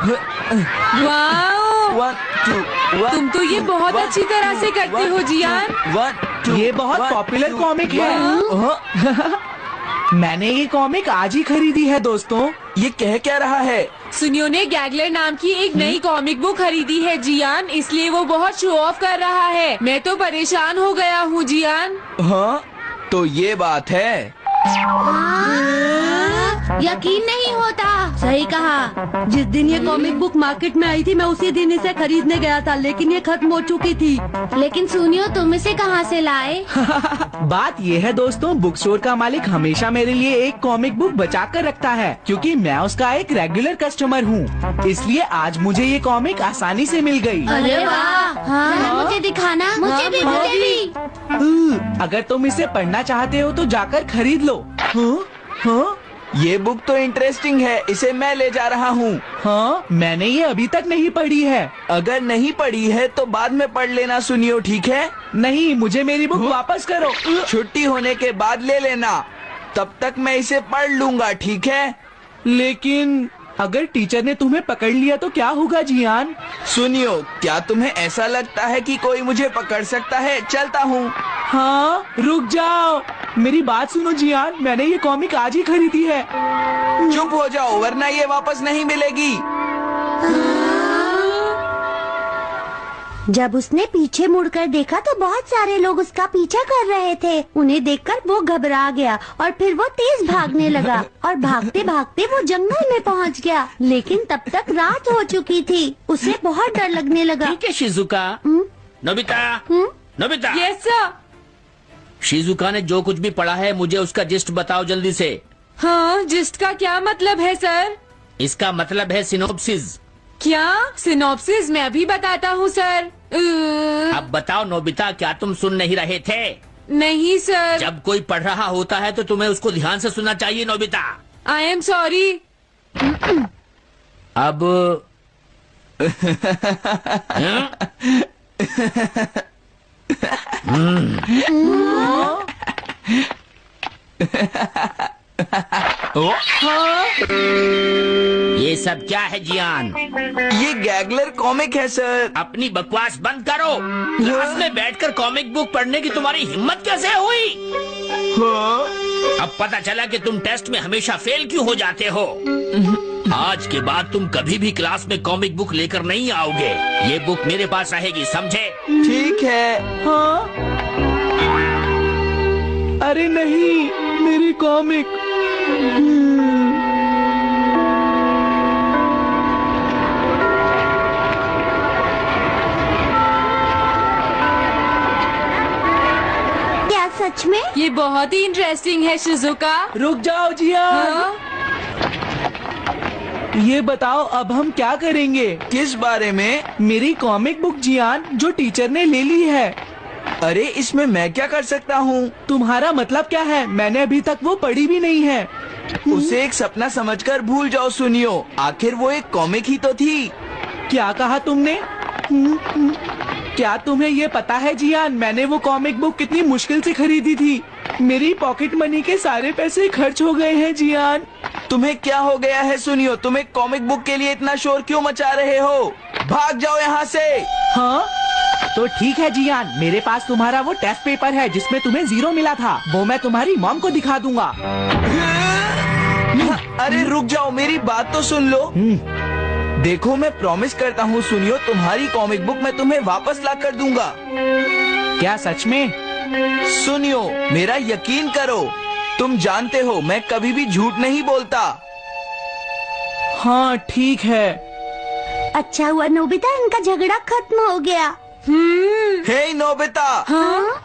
Wow, 1 2 1 तुम तो ये बहुत अच्छी तरह से करते हो जियान। 1 2 ये बहुत पॉपुलर कॉमिक है। मैंने ये कॉमिक आज ही खरीदी है दोस्तों। ये कह क्या रहा है? सुनियो ने गैगलर नाम की एक नई कॉमिक बुक खरीदी है जियान, इसलिए वो बहुत शो ऑफ कर रहा है। मैं तो परेशान हो गया हूँ जियान। हाँ, तो ये बात है। यकीन नहीं होता। सही कहा। जिस दिन ये कॉमिक बुक मार्केट में आई थी मैं उसी दिन इसे खरीदने गया था, लेकिन ये खत्म हो चुकी थी। लेकिन सुनियो, तुम इसे कहाँ से लाए? बात ये है दोस्तों, बुक स्टोर का मालिक हमेशा मेरे लिए एक कॉमिक बुक बचा कर रखता है, क्योंकि मैं उसका एक रेगुलर कस्टमर हूँ। इसलिए आज मुझे ये कॉमिक आसानी से मिल गई। अरे वाह! हाँ, मुझे दिखाना। मुझे भी। अगर तुम इसे पढ़ना चाहते हो तो जाकर खरीद लो। हाँ? ये बुक तो इंटरेस्टिंग है, इसे मैं ले जा रहा हूँ। हाँ, मैंने ये अभी तक नहीं पढ़ी है। अगर नहीं पढ़ी है तो बाद में पढ़ लेना सुनियो, ठीक है? नहीं, मुझे मेरी बुक वापस करो। छुट्टी होने के बाद ले लेना, तब तक मैं इसे पढ़ लूंगा, ठीक है? लेकिन अगर टीचर ने तुम्हें पकड़ लिया तो क्या होगा जियान? सुनियो, क्या तुम्हें ऐसा लगता है कि कोई मुझे पकड़ सकता है? चलता हूँ। हाँ, रुक जाओ, मेरी बात सुनो जियान, मैंने ये कॉमिक आज ही खरीदी है। चुप हो जाओ, वरना ये वापस नहीं मिलेगी। जब उसने पीछे मुड़कर देखा तो बहुत सारे लोग उसका पीछा कर रहे थे। उन्हें देखकर वो घबरा गया और फिर वो तेज भागने लगा और भागते भागते वो जंगल में पहुंच गया। लेकिन तब तक रात हो चुकी थी। उसे बहुत डर लगने लगा। ठीक है Shizuka. Nobita, Nobita. Yes sir. Shizuka ने जो कुछ भी पढ़ा है मुझे उसका जिस्ट बताओ जल्दी से। हाँ, जिस्ट का क्या मतलब है सर? इसका मतलब है सिनोप्सिस। क्या सिनॉप्सिस? मैं अभी बताता हूँ सर। अब बताओ नोबिता, क्या तुम सुन नहीं रहे थे? नहीं सर। जब कोई पढ़ रहा होता है तो तुम्हें उसको ध्यान से सुनना चाहिए नोबिता। I am sorry. अब ये सब क्या है जियान? ये गैगलर कॉमिक है सर। अपनी बकवास बंद करो। क्लास में बैठकर कॉमिक बुक पढ़ने की तुम्हारी हिम्मत कैसे हुई? अब पता चला कि तुम टेस्ट में हमेशा फेल क्यों हो जाते हो। आज के बाद तुम कभी भी क्लास में कॉमिक बुक लेकर नहीं आओगे। ये बुक मेरे पास रहेगी, समझे? ठीक है। हाँ? अरे नहीं, मेरी कॉमिक। क्या सच में? ये बहुत ही इंटरेस्टिंग है शिजुका। रुक जाओ जियान। हाँ? ये बताओ अब हम क्या करेंगे? किस बारे में? मेरी कॉमिक बुक जियान, जो टीचर ने ले ली है। अरे इसमें मैं क्या कर सकता हूँ? तुम्हारा मतलब क्या है? मैंने अभी तक वो पढ़ी भी नहीं है। उसे एक सपना समझकर भूल जाओ सुनियो, आखिर वो एक कॉमिक ही तो थी। क्या कहा तुमने? क्या तुम्हें ये पता है जियान, मैंने वो कॉमिक बुक कितनी मुश्किल से खरीदी थी। मेरी पॉकेट मनी के सारे पैसे खर्च हो गए हैं जियान। तुम्हें क्या हो गया है सुनियो? तुम एक कॉमिक बुक के लिए इतना शोर क्यों मचा रहे हो? भाग जाओ यहाँ से। हाँ? तो ठीक है जियान, मेरे पास तुम्हारा वो टेस्ट पेपर है जिसमें तुम्हें 0 मिला था। वो मैं तुम्हारी मॉम को दिखा दूंगा। अरे रुक जाओ, मेरी बात तो सुन लो। देखो, मैं प्रॉमिस करता हूँ सुनियो, तुम्हारी कॉमिक बुक मैं तुम्हें वापस ला कर दूंगा। क्या सच में? सुनियो, मेरा यकीन करो। तुम जानते हो मैं कभी भी झूठ नहीं बोलता। हाँ ठीक है। अच्छा हुआ नोबिता, इनका झगड़ा खत्म हो गया। हे नोबिता। हाँ?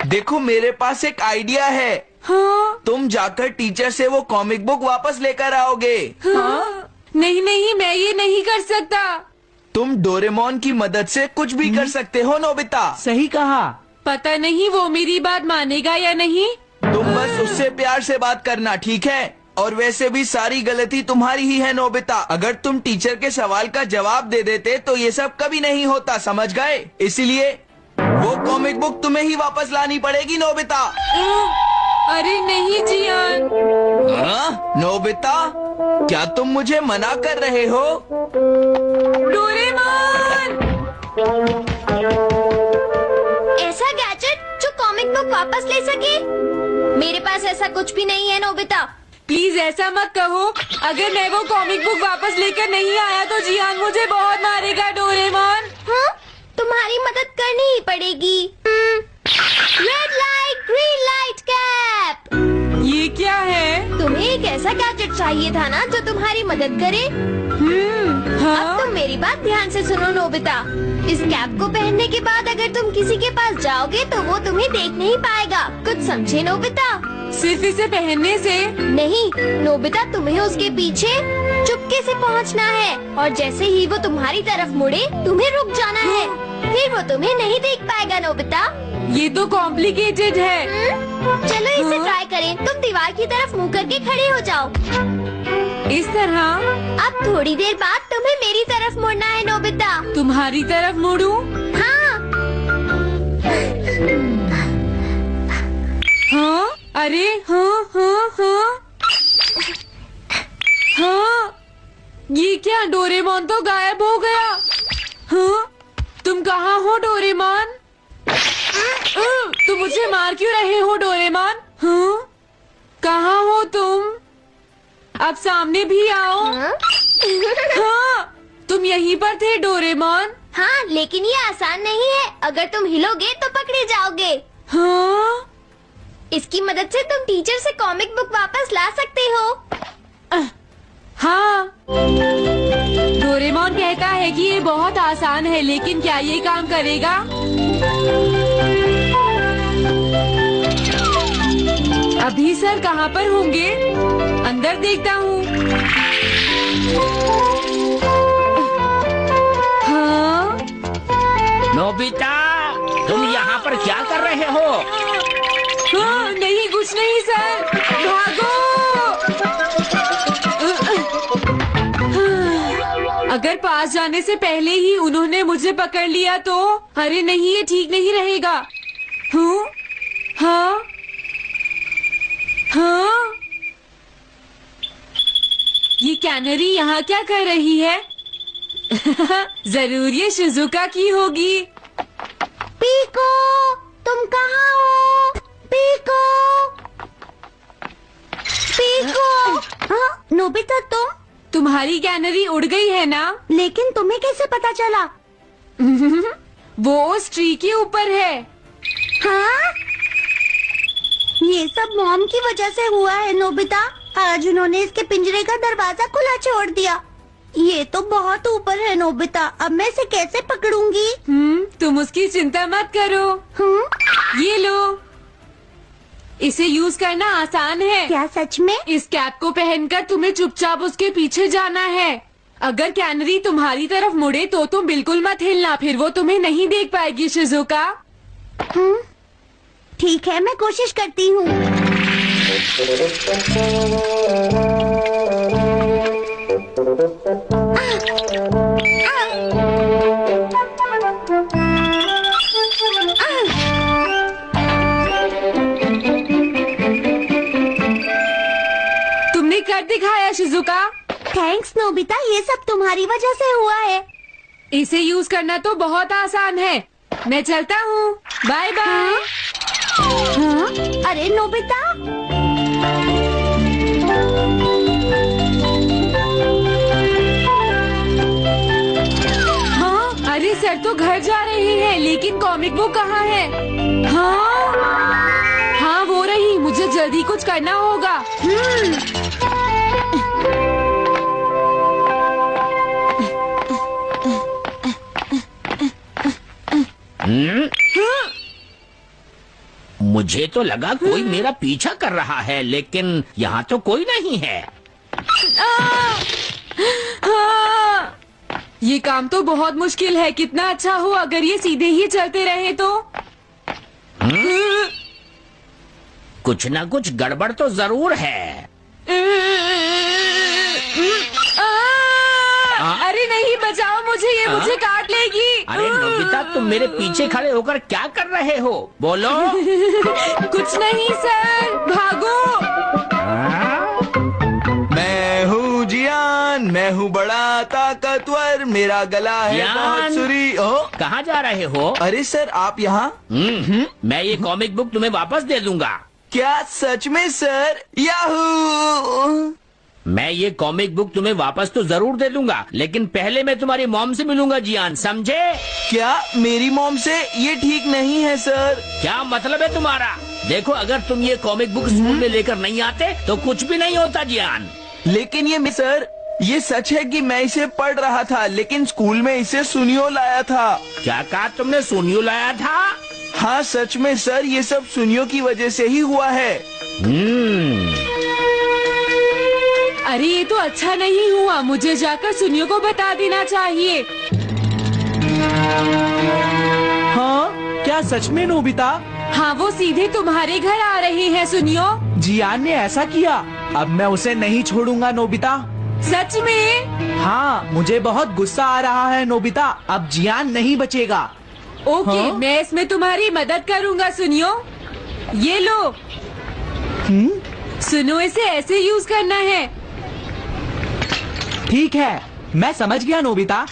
देखो, मेरे पास एक आइडिया है। हाँ? तुम जाकर टीचर से वो कॉमिक बुक वापस लेकर आओगे। हाँ? नहीं नहीं, मैं ये नहीं कर सकता। तुम डोरेमोन की मदद से कुछ भी कर सकते हो नोबिता। सही कहा। पता नहीं वो मेरी बात मानेगा या नहीं। तुम बस उससे प्यार से बात करना, ठीक है? और वैसे भी सारी गलती तुम्हारी ही है नोबिता। अगर तुम टीचर के सवाल का जवाब दे देते तो ये सब कभी नहीं होता, समझ गए? इसलिए वो कॉमिक बुक तुम्हें ही वापस लानी पड़ेगी नोबिता। अरे नहीं जियान। नोबिता, क्या तुम मुझे मना कर रहे हो? डोरेमोन! ऐसा गैजेट जो कॉमिक बुक वापस ले सके? मेरे पास ऐसा कुछ भी नहीं है नोबिता। प्लीज ऐसा मत कहो। अगर मैं वो कॉमिक बुक वापस लेकर नहीं आया तो जियान मुझे बहुत मारेगा। डोरेमोन, हाँ, तुम्हारी मदद करनी ही पड़ेगी। Red light green light cap. ये क्या है? तुम्हें एक ऐसा गैजेट चाहिए था ना जो तुम्हारी मदद करे। अब हाँ? तुम मेरी बात ध्यान से सुनो नोबिता। इस कैप को पहनने के बाद अगर तुम किसी के पास जाओगे तो वो तुम्हें देख नहीं पाएगा। कुछ समझे नोबिता? सिर्फ इसे पहनने से? नहीं नोबिता, तुम्हें उसके पीछे चुपके से पहुंचना है और जैसे ही वो तुम्हारी तरफ मुड़े तुम्हें रुक जाना है। फिर वो तुम्हें नहीं देख पाएगा नोबिता। ये तो कॉम्प्लिकेटेड है। चलो इसे ट्राई करें। तुम दीवार की तरफ मुंह करके खड़े हो जाओ। इस तरह? अब थोड़ी देर बाद तुम्हें मेरी तरफ मुड़ना है नोबिता। तुम्हारी तरफ मुड़ूं? हाँ। हाँ? अरे हाँ हाँ हाँ हाँ, ये क्या? डोरेमोन तो गायब हो गया। हाँ? तुम कहाँ हो डोरेमोन? तुम मुझे मार क्यों रहे हो डोरेमोन? हाँ? कहाँ हो तुम? अब सामने भी आओ। हाँ, तुम यहीं पर थे डोरेमोन। हाँ, लेकिन ये आसान नहीं है। अगर तुम हिलोगे तो पकड़े जाओगे। हाँ? इसकी मदद से तुम टीचर से कॉमिक बुक वापस ला सकते हो। हाँ, डोरेमोन कहता है कि ये बहुत आसान है, लेकिन क्या ये काम करेगा? अभी सर कहाँ पर होंगे? अंदर देखता हूँ। हाँ? नोबिता, तुम यहाँ पर क्या कर रहे हो? हाँ, नहीं, कुछ नहीं सर। भागो! अगर पास जाने से पहले ही उन्होंने मुझे पकड़ लिया तो? अरे नहीं, ये ठीक नहीं रहेगा। हाँ? हाँ? हाँ? ये कैनरी यहाँ क्या कर रही है? जरूर ये शिजुका की होगी। पीको, तुम कहाँ हो? Piko, Piko. हाँ, नोबिता तुम्हारी कैनरी उड़ गई है ना? लेकिन तुम्हें कैसे पता चला? वो उस ट्री के ऊपर है। हाँ? ये सब मॉम की वजह से हुआ है नोबिता। आज उन्होंने इसके पिंजरे का दरवाजा खुला छोड़ दिया। ये तो बहुत ऊपर है नोबिता। अब मैं इसे कैसे पकड़ूंगी? तुम उसकी चिंता मत करो। ये लो, इसे यूज करना आसान है। क्या सच में? इस कैप को पहनकर तुम्हें चुपचाप उसके पीछे जाना है। अगर कैनरी तुम्हारी तरफ मुड़े तो तुम बिल्कुल मत हिलना, फिर वो तुम्हें नहीं देख पाएगी शिजुका। ठीक है, मैं कोशिश करती हूँ। तुमने कर दिखाया शिजुका। थैंक्स नोबिता, ये सब तुम्हारी वजह से हुआ है। इसे यूज करना तो बहुत आसान है। मैं चलता हूँ। Bye bye. हाँ? अरे नोबिता, हाँ? अरे सर तो घर जा रहे हैं, लेकिन कॉमिक बुक कहाँ है? हाँ? हाँ, वो रही। मुझे जल्दी कुछ करना होगा। मुझे तो लगा कोई मेरा पीछा कर रहा है, लेकिन यहाँ तो कोई नहीं है। हाँ! ये काम तो बहुत मुश्किल है। कितना अच्छा हो अगर ये सीधे ही चलते रहे तो। कुछ ना कुछ गड़बड़ तो जरूर है। अरे नहीं, बचाओ मुझे, ये मुझे काट लेगी। अरे नोबिता, तुम मेरे पीछे खड़े होकर क्या कर रहे हो? बोलो। कुछ नहीं सर। मेरा गला है जियान। बहुत सुरी। ओ कहाँ जा रहे हो? अरे सर आप यहाँ? मैं ये कॉमिक बुक तुम्हें वापस दे दूंगा। क्या सच में सर? याहू! मैं ये कॉमिक बुक तुम्हें वापस तो जरूर दे दूंगा, लेकिन पहले मैं तुम्हारी मॉम से मिलूंगा जियान, समझे? क्या मेरी मॉम से? ये ठीक नहीं है सर। क्या मतलब है तुम्हारा? देखो, अगर तुम ये कॉमिक बुक स्कूल में लेकर नहीं आते तो कुछ भी नहीं होता जियान। लेकिन सर ये सच है कि मैं इसे पढ़ रहा था, लेकिन स्कूल में इसे सुनियो लाया था। क्या कहा तुमने? सुनियो लाया था? हाँ सच में सर, ये सब सुनियो की वजह से ही हुआ है। अरे ये तो अच्छा नहीं हुआ, मुझे जाकर सुनियो को बता देना चाहिए। हाँ क्या सच में नोबिता? हाँ वो सीधे तुम्हारे घर आ रहे हैं सुनियो। जियान ने ऐसा किया? अब मैं उसे नहीं छोड़ूंगा नोबिता। सच में? हाँ मुझे बहुत गुस्सा आ रहा है नोबिता, अब जियान नहीं बचेगा। ओके हाँ? मैं इसमें तुम्हारी मदद करूँगा सुनियो। ये लो। सुनो, इसे ऐसे यूज करना है। ठीक है, मैं समझ गया नोबिता।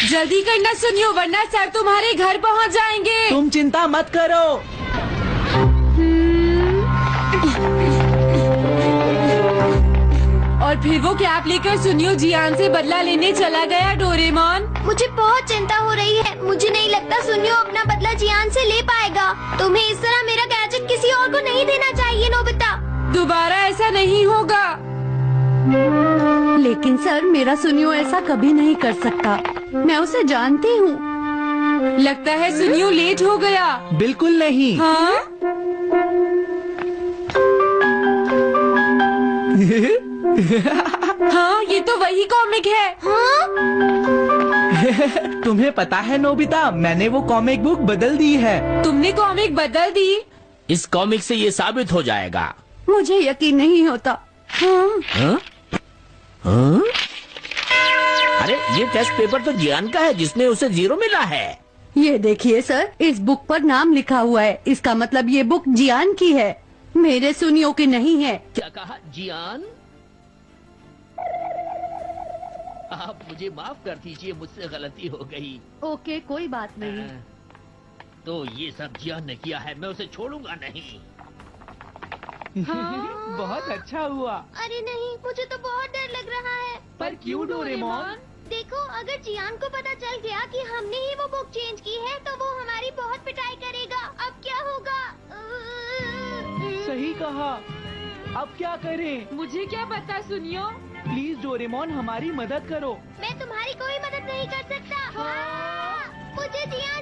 जल्दी करना सुनियो, वरना सर तुम्हारे घर पहुंच जाएंगे। तुम चिंता मत करो। और फिर वो कैप लेकर सुनियो जियान से बदला लेने चला गया। डोरेमोन, मुझे बहुत चिंता हो रही है। मुझे नहीं लगता सुनियो अपना बदला जियान से ले पाएगा। तुम्हें इस तरह मेरा गैजेट किसी और को नहीं देना चाहिए नोबिता। दोबारा ऐसा नहीं होगा। लेकिन सर मेरा सुनियो ऐसा कभी नहीं कर सकता, मैं उसे जानती हूँ। लगता है सुनियो लेट हो गया। बिल्कुल नहीं। हाँ? हाँ ये तो वही कॉमिक है। हाँ? तुम्हें पता है नोबिता, मैंने वो कॉमिक बुक बदल दी है। तुमने कॉमिक बदल दी? इस कॉमिक से ये साबित हो जाएगा। मुझे यकीन नहीं होता। हाँ? हाँ? हाँ? अरे ये टेस्ट पेपर तो जियान का है, जिसमें उसे 0 मिला है। ये देखिए सर, इस बुक पर नाम लिखा हुआ है, इसका मतलब ये बुक जियान की है, मेरे सुनियो की नहीं है। क्या कहा? जियान? आप मुझे माफ कर दीजिए, मुझसे गलती हो गई। ओके कोई बात नहीं। तो ये सब जियान ने किया है, मैं उसे छोड़ूंगा नहीं। बहुत अच्छा हुआ। अरे नहीं, मुझे तो बहुत डर लग रहा है। पर क्यों डोरेमोन? देखो, अगर जियान को पता चल गया कि हमने ही वो बुक चेंज की है तो वो हमारी बहुत पिटाई करेगा। अब क्या होगा? सही कहा, अब क्या करें? मुझे क्या पता सुनियो। प्लीज डोरेमोन हमारी मदद करो। मैं तुम्हारी कोई मदद नहीं कर सकता। मुझे जियान